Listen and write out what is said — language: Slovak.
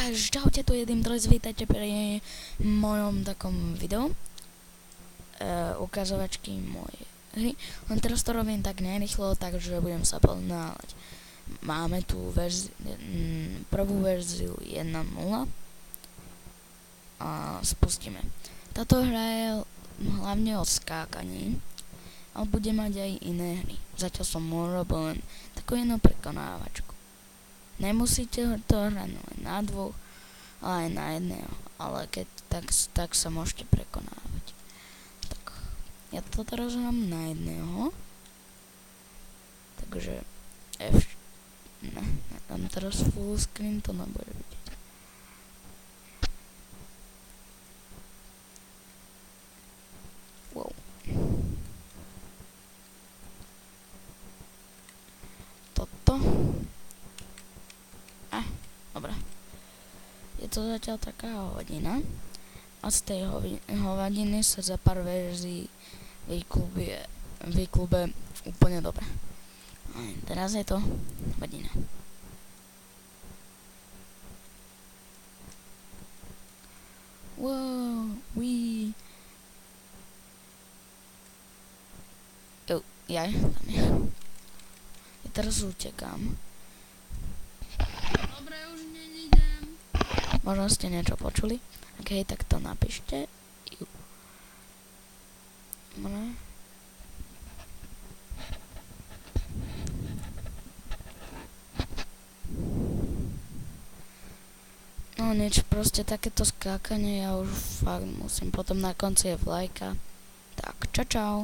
Takže čaute, tu je Dimtres, vítajte pri mojom takom videu ukazovačky mojej hry. Len teraz to robím tak nerýchlo, takže budem sa ponáhľať. Máme tu prvú verziu 1.0 a spustíme. Táto hra je hlavne o skákaní, ale bude mať aj iné hry. Zatiaľ som urobil len takú jednu prekonávačku. Nemusíte to hrať len na dvoch, ale aj na jedného, ale keď tak sa môžete prekonávať. Tak, ja to teraz hrám na jedného, takže dám teraz full screen, to nebude vidieť. Wow. Toto. Dobre. Je to zatiaľ taká hovadina a z tej hovadiny sa za pár verzií vyklube úplne dobre. Teraz je to hovadina. Wow, wii. Tam je. Ja teraz utekám. Možno ste niečo počuli. Ak hej, tak to napíšte. No nič, proste takéto skákanie ja už fakt musím. Potom na konci je vlajka. Tak, čau.